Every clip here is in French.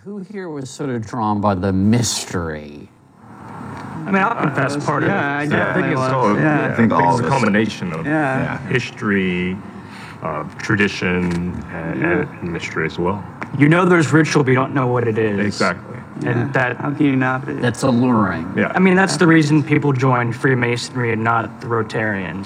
Who here was sort of drawn by the mystery? I mean, I'll confess part of it. I think it's all. I think all it's a combination of history, tradition, and mystery as well. You know there's ritual, but you don't know what it is. Exactly. And that, how can you not? That's alluring. Yeah. I mean, that's the reason people join Freemasonry and not the Rotarians.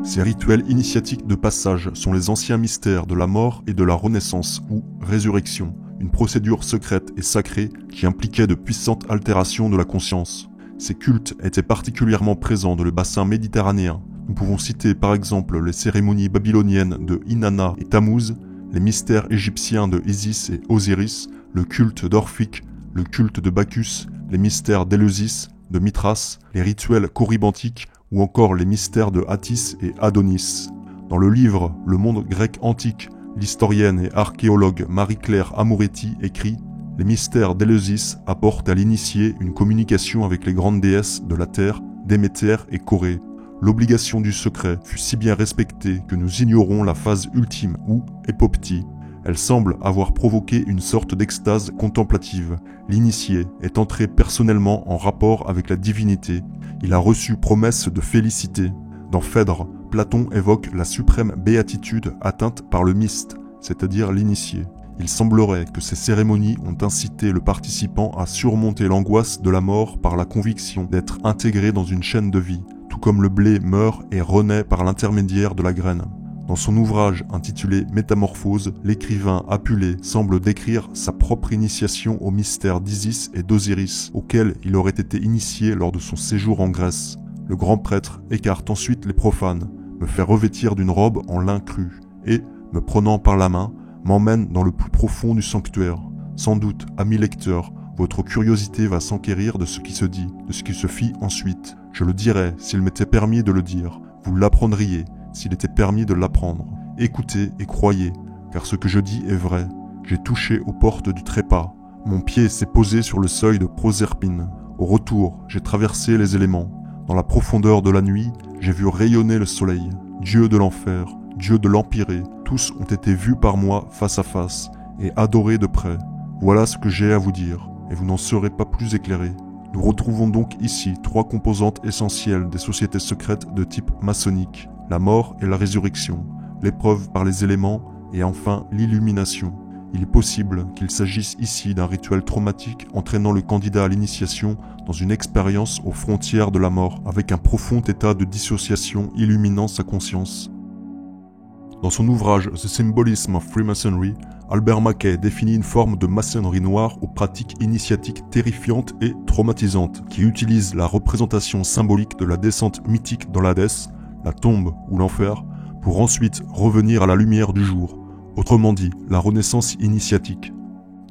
Ces rituels initiatiques de passage sont les anciens mystères de la mort et de la renaissance ou résurrection, une procédure secrète et sacrée qui impliquait de puissantes altérations de la conscience. Ces cultes étaient particulièrement présents dans le bassin méditerranéen. Nous pouvons citer par exemple les cérémonies babyloniennes de Inanna et Tammuz, les mystères égyptiens de Isis et Osiris, le culte d'Orphique, le culte de Bacchus, les mystères d'Éleusis, de Mithras, les rituels corybantiques ou encore les mystères de Attis et Adonis. Dans le livre « Le monde grec antique », l'historienne et archéologue Marie-Claire Amoretti écrit « Les mystères d'Éleusis apportent à l'initié une communication avec les grandes déesses de la terre, Déméter et Corée. L'obligation du secret fut si bien respectée que nous ignorons la phase ultime ou époptie. Elle semble avoir provoqué une sorte d'extase contemplative. L'initié est entré personnellement en rapport avec la divinité. Il a reçu promesse de félicité. Dans Phèdre, Platon évoque la suprême béatitude atteinte par le myste, c'est-à-dire l'initié. Il semblerait que ces cérémonies ont incité le participant à surmonter l'angoisse de la mort par la conviction d'être intégré dans une chaîne de vie, tout comme le blé meurt et renaît par l'intermédiaire de la graine. Dans son ouvrage intitulé Métamorphose, l'écrivain Apulée semble décrire sa propre initiation au mystère d'Isis et d'Osiris, auquel il aurait été initié lors de son séjour en Grèce. Le grand prêtre écarte ensuite les profanes, me fait revêtir d'une robe en lin cru, et, me prenant par la main, m'emmène dans le plus profond du sanctuaire. Sans doute, ami lecteur, votre curiosité va s'enquérir de ce qui se dit, de ce qui se fit ensuite. Je le dirais s'il m'était permis de le dire. Vous l'apprendriez s'il était permis de l'apprendre. Écoutez et croyez, car ce que je dis est vrai. J'ai touché aux portes du trépas. Mon pied s'est posé sur le seuil de Proserpine. Au retour, j'ai traversé les éléments. Dans la profondeur de la nuit, j'ai vu rayonner le soleil. Dieu de l'enfer, Dieu de l'empyrée, tous ont été vus par moi face à face et adorés de près. Voilà ce que j'ai à vous dire, et vous n'en serez pas plus éclairés. Nous retrouvons donc ici trois composantes essentielles des sociétés secrètes de type maçonnique. La mort et la résurrection, l'épreuve par les éléments et enfin l'illumination. Il est possible qu'il s'agisse ici d'un rituel traumatique entraînant le candidat à l'initiation dans une expérience aux frontières de la mort, avec un profond état de dissociation illuminant sa conscience. Dans son ouvrage The Symbolism of Freemasonry, Albert Mackay définit une forme de maçonnerie noire aux pratiques initiatiques terrifiantes et traumatisantes, qui utilisent la représentation symbolique de la descente mythique dans l'Hadès, la tombe ou l'enfer, pour ensuite revenir à la lumière du jour, autrement dit, la renaissance initiatique.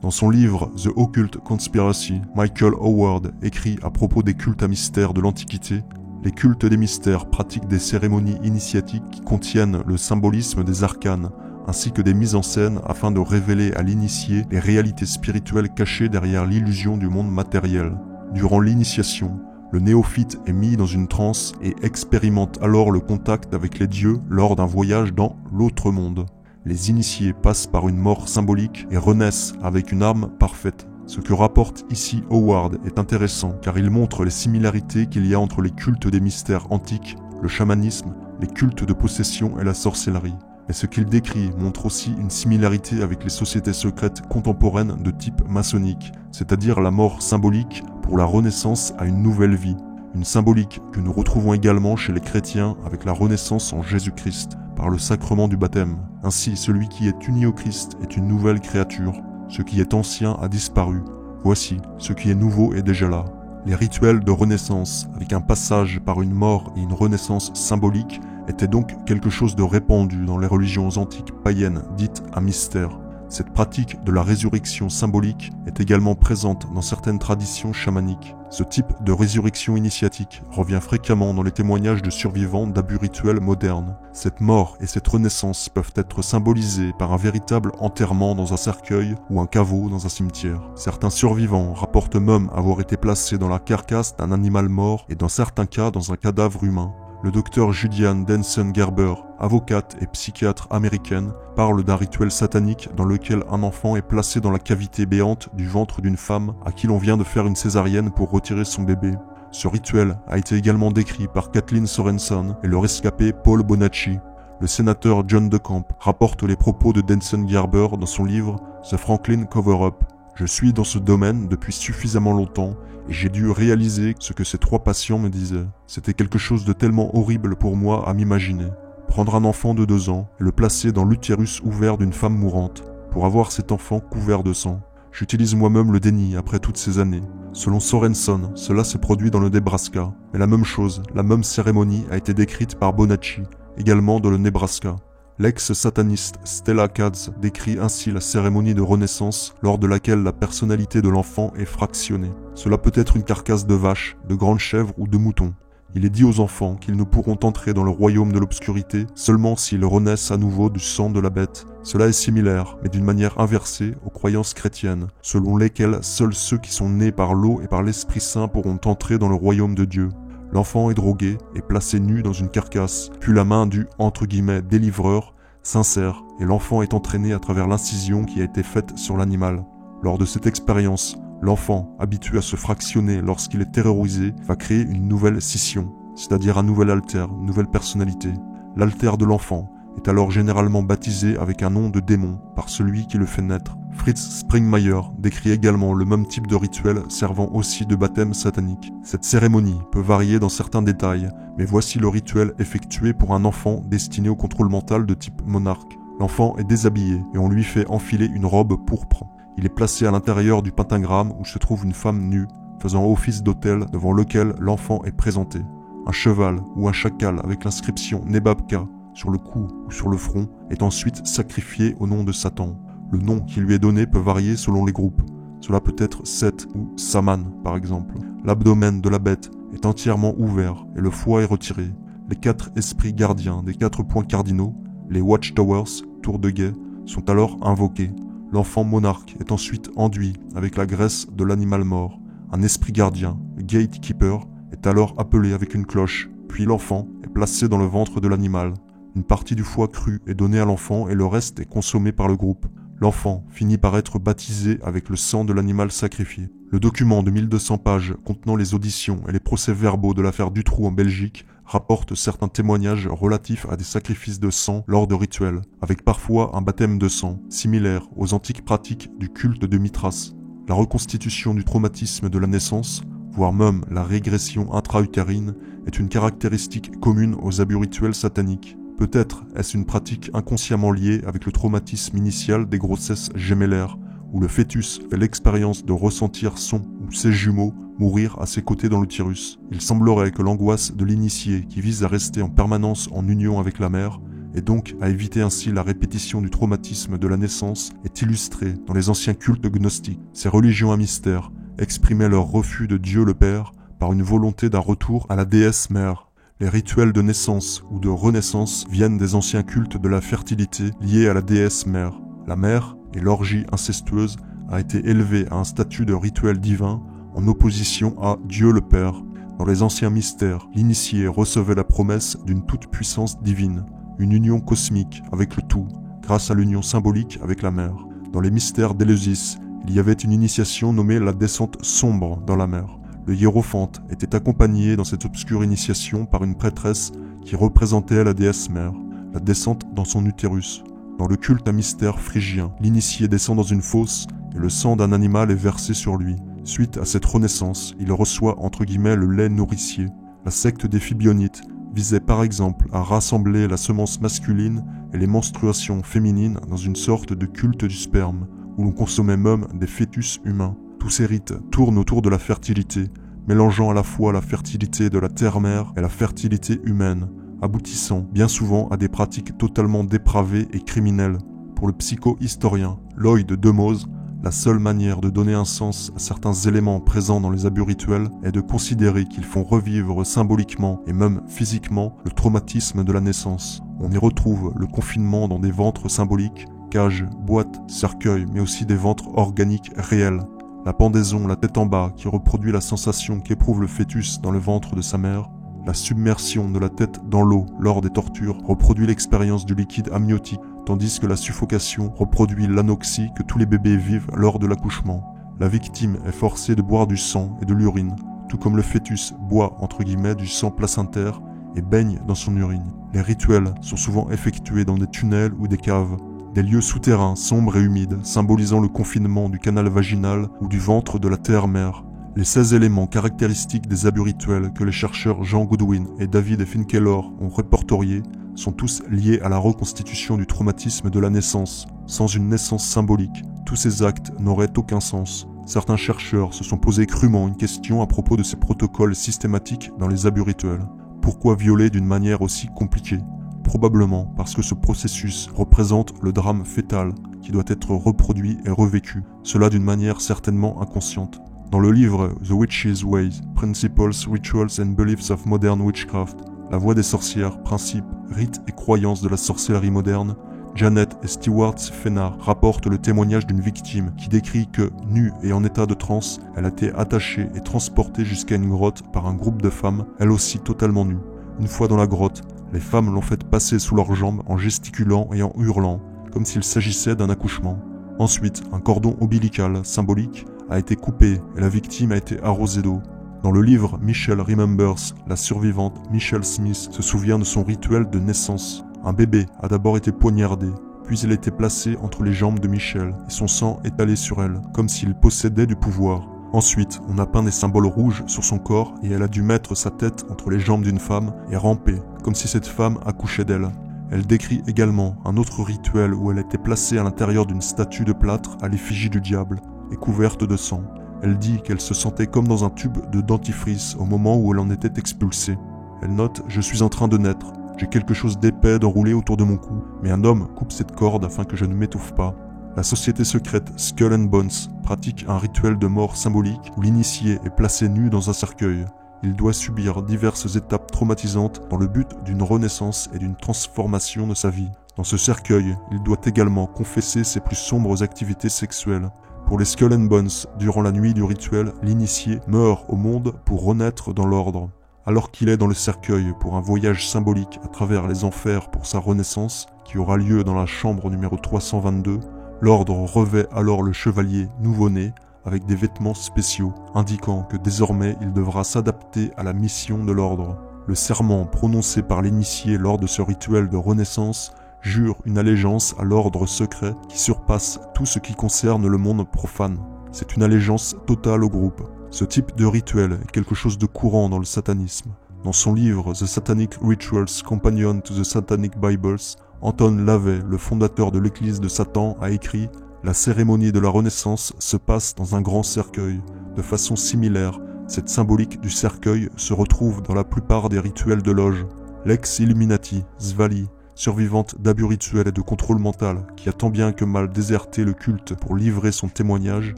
Dans son livre The Occult Conspiracy, Michael Howard écrit à propos des cultes à mystère de l'Antiquité: les cultes des mystères pratiquent des cérémonies initiatiques qui contiennent le symbolisme des arcanes, ainsi que des mises en scène afin de révéler à l'initié les réalités spirituelles cachées derrière l'illusion du monde matériel. Durant l'initiation, le néophyte est mis dans une transe et expérimente alors le contact avec les dieux lors d'un voyage dans l'autre monde. Les initiés passent par une mort symbolique et renaissent avec une âme parfaite. Ce que rapporte ici Howard est intéressant car il montre les similarités qu'il y a entre les cultes des mystères antiques, le chamanisme, les cultes de possession et la sorcellerie. Mais ce qu'il décrit montre aussi une similarité avec les sociétés secrètes contemporaines de type maçonnique, c'est-à-dire la mort symbolique pour la renaissance à une nouvelle vie. Une symbolique que nous retrouvons également chez les chrétiens avec la renaissance en Jésus-Christ, par le sacrement du baptême. Ainsi, celui qui est uni au Christ est une nouvelle créature. Ce qui est ancien a disparu. Voici, ce qui est nouveau est déjà là. Les rituels de renaissance, avec un passage par une mort et une renaissance symbolique, étaient donc quelque chose de répandu dans les religions antiques païennes dites à mystère. Cette pratique de la résurrection symbolique est également présente dans certaines traditions chamaniques. Ce type de résurrection initiatique revient fréquemment dans les témoignages de survivants d'abus rituels modernes. Cette mort et cette renaissance peuvent être symbolisées par un véritable enterrement dans un cercueil ou un caveau dans un cimetière. Certains survivants rapportent même avoir été placés dans la carcasse d'un animal mort et dans certains cas dans un cadavre humain. Le docteur Julianne Denson-Gerber, avocate et psychiatre américaine, parle d'un rituel satanique dans lequel un enfant est placé dans la cavité béante du ventre d'une femme à qui l'on vient de faire une césarienne pour retirer son bébé. Ce rituel a été également décrit par Kathleen Sorenson et le rescapé Paul Bonacci. Le sénateur John DeCamp rapporte les propos de Denson-Gerber dans son livre The Franklin Cover-Up. Je suis dans ce domaine depuis suffisamment longtemps et j'ai dû réaliser ce que ces 3 patients me disaient. C'était quelque chose de tellement horrible pour moi à m'imaginer. Prendre un enfant de 2 ans et le placer dans l'utérus ouvert d'une femme mourante, pour avoir cet enfant couvert de sang. J'utilise moi-même le déni après toutes ces années. Selon Sorenson, cela s'est produit dans le Nebraska, mais la même chose, la même cérémonie a été décrite par Bonacci, également dans le Nebraska. L'ex-sataniste Stella Katz décrit ainsi la cérémonie de renaissance lors de laquelle la personnalité de l'enfant est fractionnée. Cela peut être une carcasse de vache, de grande chèvre ou de mouton. Il est dit aux enfants qu'ils ne pourront entrer dans le royaume de l'obscurité seulement s'ils renaissent à nouveau du sang de la bête. Cela est similaire, mais d'une manière inversée, aux croyances chrétiennes, selon lesquelles seuls ceux qui sont nés par l'eau et par l'Esprit Saint pourront entrer dans le royaume de Dieu. L'enfant est drogué et placé nu dans une carcasse, puis la main du « délivreur » s'insère et l'enfant est entraîné à travers l'incision qui a été faite sur l'animal. Lors de cette expérience, l'enfant, habitué à se fractionner lorsqu'il est terrorisé, va créer une nouvelle scission, c'est-à-dire un nouvel alter, une nouvelle personnalité. L'alter de l'enfant est alors généralement baptisé avec un nom de démon par celui qui le fait naître. Fritz Springmeier décrit également le même type de rituel servant aussi de baptême satanique. Cette cérémonie peut varier dans certains détails, mais voici le rituel effectué pour un enfant destiné au contrôle mental de type monarque. L'enfant est déshabillé et on lui fait enfiler une robe pourpre. Il est placé à l'intérieur du pentagramme où se trouve une femme nue, faisant office d'autel devant lequel l'enfant est présenté. Un cheval ou un chacal avec l'inscription Nebabka sur le cou ou sur le front est ensuite sacrifié au nom de Satan. Le nom qui lui est donné peut varier selon les groupes. Cela peut être Seth ou Saman par exemple. L'abdomen de la bête est entièrement ouvert et le foie est retiré. Les 4 esprits gardiens des 4 points cardinaux, les Watchtowers, tours de guet, sont alors invoqués. L'enfant monarque est ensuite enduit avec la graisse de l'animal mort. Un esprit gardien, le Gatekeeper, est alors appelé avec une cloche, puis l'enfant est placé dans le ventre de l'animal. Une partie du foie cru est donnée à l'enfant et le reste est consommé par le groupe. L'enfant finit par être baptisé avec le sang de l'animal sacrifié. Le document de 1200 pages contenant les auditions et les procès-verbaux de l'affaire Dutroux en Belgique rapporte certains témoignages relatifs à des sacrifices de sang lors de rituels, avec parfois un baptême de sang, similaire aux antiques pratiques du culte de Mithras. La reconstitution du traumatisme de la naissance, voire même la régression intra-utérine, est une caractéristique commune aux abus rituels sataniques. Peut-être est-ce une pratique inconsciemment liée avec le traumatisme initial des grossesses gémellaires, où le fœtus fait l'expérience de ressentir son ou ses jumeaux mourir à ses côtés dans l'utérus. Il semblerait que l'angoisse de l'initié qui vise à rester en permanence en union avec la mère, et donc à éviter ainsi la répétition du traumatisme de la naissance, est illustrée dans les anciens cultes gnostiques. Ces religions à mystère exprimaient leur refus de Dieu le Père par une volonté d'un retour à la déesse mère. Les rituels de naissance ou de renaissance viennent des anciens cultes de la fertilité liés à la déesse mère. La mère et l'orgie incestueuse a été élevée à un statut de rituel divin en opposition à Dieu le Père. Dans les anciens mystères, l'initié recevait la promesse d'une toute-puissance divine, une union cosmique avec le tout, grâce à l'union symbolique avec la mer. Dans les mystères d'Éleusis, il y avait une initiation nommée la descente sombre dans la mer. Le hiérophante était accompagné dans cette obscure initiation par une prêtresse qui représentait la déesse mère, la descente dans son utérus. Dans le culte à mystère phrygien, l'initié descend dans une fosse et le sang d'un animal est versé sur lui. Suite à cette renaissance, il reçoit entre guillemets le lait nourricier. La secte des Fibionites visait par exemple à rassembler la semence masculine et les menstruations féminines dans une sorte de culte du sperme, où l'on consommait même des fœtus humains. Tous ces rites tournent autour de la fertilité, mélangeant à la fois la fertilité de la terre-mère et la fertilité humaine, aboutissant bien souvent à des pratiques totalement dépravées et criminelles. Pour le psycho-historien Lloyd Demoz, la seule manière de donner un sens à certains éléments présents dans les abus rituels est de considérer qu'ils font revivre symboliquement et même physiquement le traumatisme de la naissance. On y retrouve le confinement dans des ventres symboliques, cages, boîtes, cercueils, mais aussi des ventres organiques réels. La pendaison, la tête en bas, qui reproduit la sensation qu'éprouve le fœtus dans le ventre de sa mère. La submersion de la tête dans l'eau lors des tortures reproduit l'expérience du liquide amniotique, tandis que la suffocation reproduit l'anoxie que tous les bébés vivent lors de l'accouchement. La victime est forcée de boire du sang et de l'urine, tout comme le fœtus boit entre guillemets du sang placentaire et baigne dans son urine. Les rituels sont souvent effectués dans des tunnels ou des caves, des lieux souterrains sombres et humides, symbolisant le confinement du canal vaginal ou du ventre de la terre-mère. Les 16 éléments caractéristiques des abus rituels que les chercheurs Jean Goodwin et David Finkelor ont répertoriés sont tous liés à la reconstitution du traumatisme de la naissance. Sans une naissance symbolique, tous ces actes n'auraient aucun sens. Certains chercheurs se sont posé crûment une question à propos de ces protocoles systématiques dans les abus rituels. Pourquoi violer d'une manière aussi compliquée ? Probablement parce que ce processus représente le drame fœtal qui doit être reproduit et revécu, cela d'une manière certainement inconsciente. Dans le livre The Witch's Ways, Principles, Rituals and Beliefs of Modern Witchcraft, La voie des sorcières, principes, rites et croyances de la sorcellerie moderne, Janet et Stewart Fenard rapportent le témoignage d'une victime qui décrit que, nue et en état de transe, elle a été attachée et transportée jusqu'à une grotte par un groupe de femmes, elles aussi totalement nues. Une fois dans la grotte, les femmes l'ont fait passer sous leurs jambes en gesticulant et en hurlant, comme s'il s'agissait d'un accouchement. Ensuite, un cordon ombilical, symbolique, a été coupé et la victime a été arrosée d'eau. Dans le livre Michelle Remembers, la survivante Michelle Smith se souvient de son rituel de naissance. Un bébé a d'abord été poignardé, puis elle a été placée entre les jambes de Michelle et son sang étalé sur elle, comme s'il possédait du pouvoir. Ensuite, on a peint des symboles rouges sur son corps et elle a dû mettre sa tête entre les jambes d'une femme et ramper, comme si cette femme accouchait d'elle. Elle décrit également un autre rituel où elle était placée à l'intérieur d'une statue de plâtre à l'effigie du diable et couverte de sang. Elle dit qu'elle se sentait comme dans un tube de dentifrice au moment où elle en était expulsée. Elle note « Je suis en train de naître. J'ai quelque chose d'épais d'enroulé autour de mon cou, mais un homme coupe cette corde afin que je ne m'étouffe pas. » La société secrète Skull and Bones pratique un rituel de mort symbolique où l'initié est placé nu dans un cercueil. Il doit subir diverses étapes traumatisantes dans le but d'une renaissance et d'une transformation de sa vie. Dans ce cercueil, il doit également confesser ses plus sombres activités sexuelles. Pour les Skull and Bones, durant la nuit du rituel, l'initié meurt au monde pour renaître dans l'ordre. Alors qu'il est dans le cercueil pour un voyage symbolique à travers les enfers pour sa renaissance, qui aura lieu dans la chambre numéro 322, l'ordre revêt alors le chevalier nouveau-né avec des vêtements spéciaux, indiquant que désormais il devra s'adapter à la mission de l'ordre. Le serment prononcé par l'initié lors de ce rituel de renaissance jure une allégeance à l'ordre secret qui surpasse tout ce qui concerne le monde profane. C'est une allégeance totale au groupe. Ce type de rituel est quelque chose de courant dans le satanisme. Dans son livre The Satanic Rituals Companion to the Satanic Bibles, Anton LaVey, le fondateur de l'église de Satan, a écrit « La cérémonie de la Renaissance se passe dans un grand cercueil. De façon similaire, cette symbolique du cercueil se retrouve dans la plupart des rituels de loge. L'ex-Illuminati, Svali, survivante d'abus rituels et de contrôle mental, qui a tant bien que mal déserté le culte pour livrer son témoignage,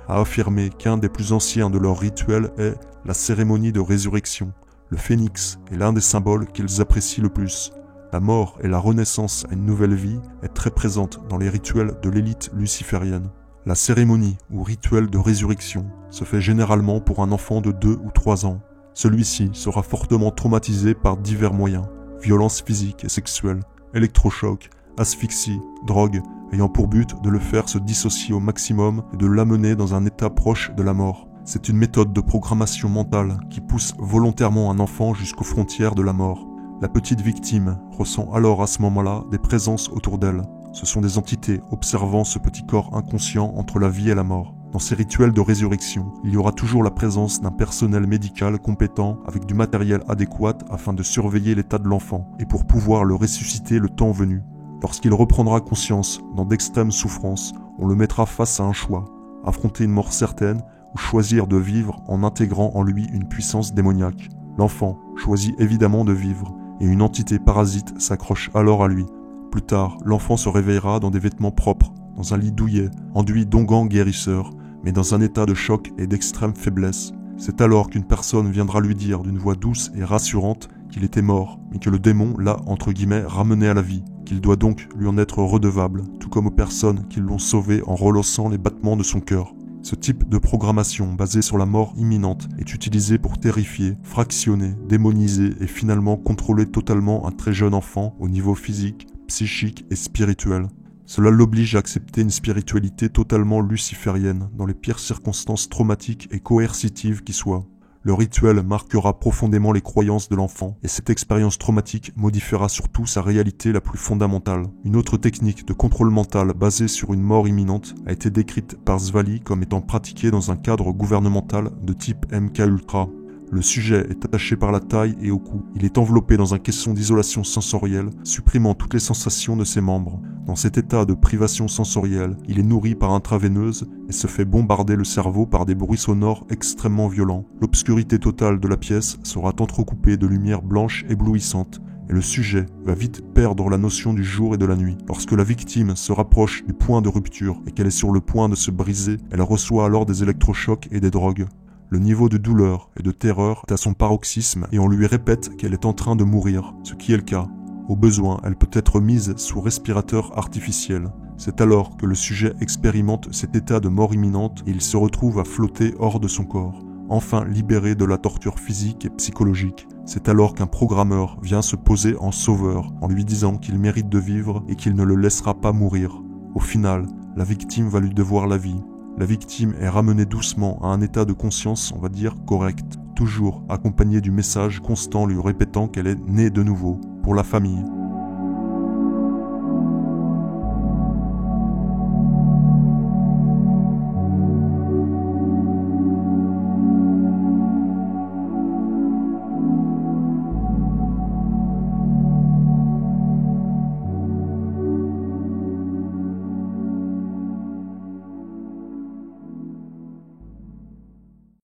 a affirmé qu'un des plus anciens de leurs rituels est la cérémonie de résurrection. Le phénix est l'un des symboles qu'ils apprécient le plus. La mort et la renaissance à une nouvelle vie est très présente dans les rituels de l'élite luciférienne. La cérémonie ou rituel de résurrection se fait généralement pour un enfant de 2 ou 3 ans. Celui-ci sera fortement traumatisé par divers moyens, violences physiques et sexuelles, électrochocs, asphyxie, drogue, ayant pour but de le faire se dissocier au maximum et de l'amener dans un état proche de la mort. C'est une méthode de programmation mentale qui pousse volontairement un enfant jusqu'aux frontières de la mort. La petite victime ressent alors à ce moment-là des présences autour d'elle. Ce sont des entités observant ce petit corps inconscient entre la vie et la mort. Dans ces rituels de résurrection, il y aura toujours la présence d'un personnel médical compétent avec du matériel adéquat afin de surveiller l'état de l'enfant et pour pouvoir le ressusciter le temps venu. Lorsqu'il reprendra conscience dans d'extrêmes souffrances, on le mettra face à un choix, affronter une mort certaine ou choisir de vivre en intégrant en lui une puissance démoniaque. L'enfant choisit évidemment de vivre et une entité parasite s'accroche alors à lui. Plus tard, l'enfant se réveillera dans des vêtements propres, dans un lit douillet, enduit d'onguents guérisseurs, mais dans un état de choc et d'extrême faiblesse. C'est alors qu'une personne viendra lui dire d'une voix douce et rassurante qu'il était mort, mais que le démon l'a, entre guillemets, ramené à la vie, qu'il doit donc lui en être redevable, tout comme aux personnes qui l'ont sauvé en relançant les battements de son cœur. Ce type de programmation basée sur la mort imminente est utilisé pour terrifier, fractionner, démoniser et finalement contrôler totalement un très jeune enfant au niveau physique, psychique et spirituel. Cela l'oblige à accepter une spiritualité totalement luciférienne dans les pires circonstances traumatiques et coercitives qui soient. Le rituel marquera profondément les croyances de l'enfant et cette expérience traumatique modifiera surtout sa réalité la plus fondamentale. Une autre technique de contrôle mental basée sur une mort imminente a été décrite par Zvali comme étant pratiquée dans un cadre gouvernemental de type MKUltra. Le sujet est attaché par la taille et au cou. Il est enveloppé dans un caisson d'isolation sensorielle, supprimant toutes les sensations de ses membres. Dans cet état de privation sensorielle, il est nourri par intraveineuse et se fait bombarder le cerveau par des bruits sonores extrêmement violents. L'obscurité totale de la pièce sera entrecoupée de lumière blanche éblouissante, et le sujet va vite perdre la notion du jour et de la nuit. Lorsque la victime se rapproche du point de rupture et qu'elle est sur le point de se briser, elle reçoit alors des électrochocs et des drogues. Le niveau de douleur et de terreur est à son paroxysme et on lui répète qu'elle est en train de mourir, ce qui est le cas. Au besoin, elle peut être mise sous respirateur artificiel. C'est alors que le sujet expérimente cet état de mort imminente et il se retrouve à flotter hors de son corps, enfin libéré de la torture physique et psychologique. C'est alors qu'un programmeur vient se poser en sauveur en lui disant qu'il mérite de vivre et qu'il ne le laissera pas mourir. Au final, la victime va lui devoir la vie. La victime est ramenée doucement à un état de conscience, on va dire, correct, toujours accompagné du message constant lui répétant qu'elle est née de nouveau, pour la famille.